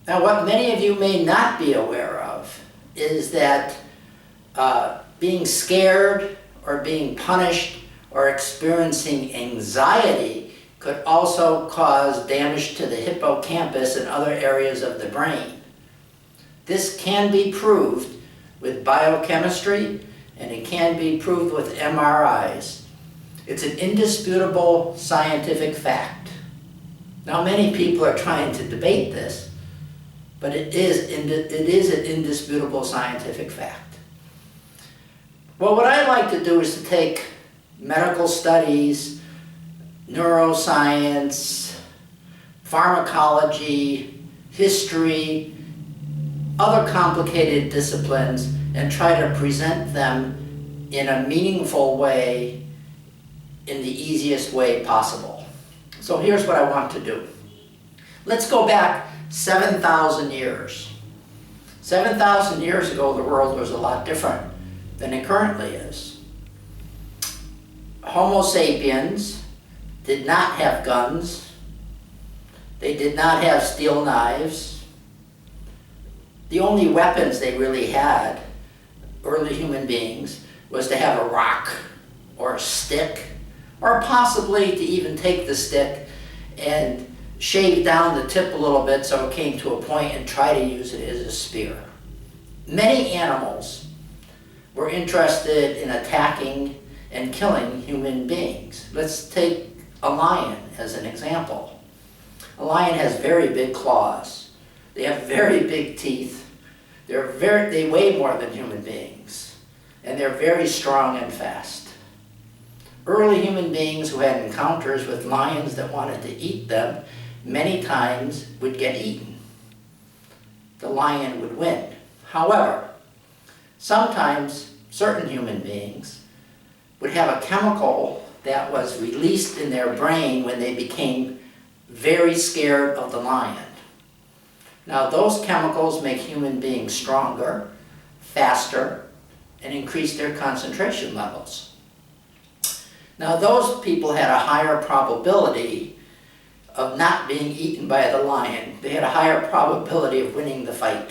Now, what many of you may not be aware of is that being scared or being punished or experiencing anxiety could also cause damage to the hippocampus and other areas of the brain. This can be proved with biochemistry, and it can be proved with MRIs. It's an indisputable scientific fact. Now, many people are trying to debate this, but it is an indisputable scientific fact. Well, what I like to do is to take medical studies, neuroscience, pharmacology, history, other complicated disciplines, and try to present them in a meaningful way, in the easiest way possible. So here's what I want to do. Let's go back 7,000 years. 7,000 years ago, the world was a lot different than it currently is. Homo sapiens did not have guns. They did not have steel knives. The only weapons they really had, early human beings, was to have a rock or a stick, or possibly to even take the stick and shave down the tip a little bit so it came to a point and try to use it as a spear. Many animals were interested in attacking and killing human beings. Let's take a lion as an example. A lion has very big claws. They have very big teeth. They weigh more than human beings. And they're very strong and fast. Early human beings who had encounters with lions that wanted to eat them many times would get eaten. The lion would win. However, sometimes certain human beings would have a chemical that was released in their brain when they became very scared of the lion. Now, those chemicals make human beings stronger, faster, and increase their concentration levels. Now, those people had a higher probability of not being eaten by the lion. They had a higher probability of winning the fight.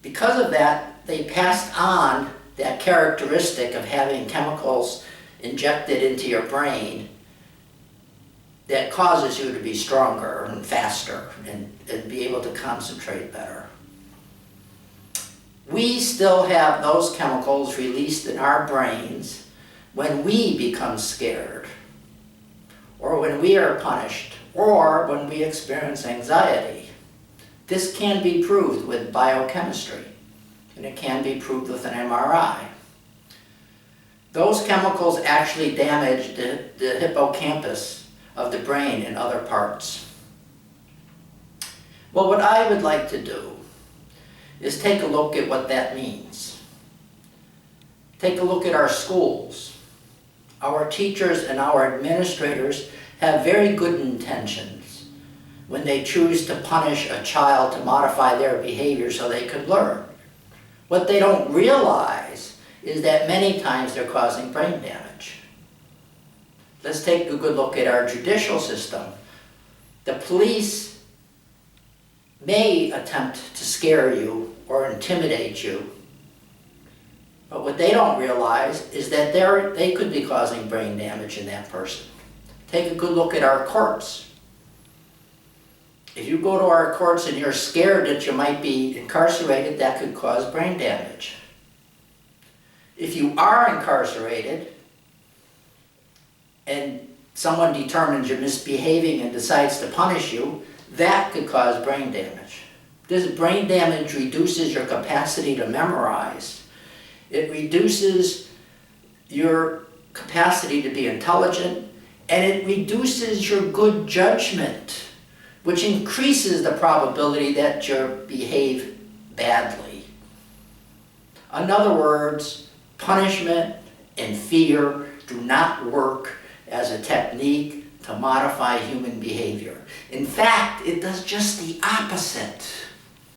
Because of that, they passed on that characteristic of having chemicals injected into your brain that causes you to be stronger and faster and be able to concentrate better. We still have those chemicals released in our brains when we become scared, or when we are punished, or when we experience anxiety. This can be proved with biochemistry, and it can be proved with an MRI. Those chemicals actually damage the hippocampus of the brain and other parts. Well, what I would like to do is take a look at what that means. Take a look at our schools. Our teachers and our administrators have very good intentions when they choose to punish a child to modify their behavior so they could learn. What they don't realize is that many times they're causing brain damage. Let's take a good look at our judicial system. The police may attempt to scare you or intimidate you, but what they don't realize is that they could be causing brain damage in that person. Take a good look at our courts. If you go to our courts and you're scared that you might be incarcerated, that could cause brain damage. If you are incarcerated and someone determines you're misbehaving and decides to punish you, that could cause brain damage. This brain damage reduces your capacity to memorize. It reduces your capacity to be intelligent, and it reduces your good judgment, which increases the probability that you behave badly. In other words, punishment and fear do not work as a technique to modify human behavior. In fact, it does just the opposite.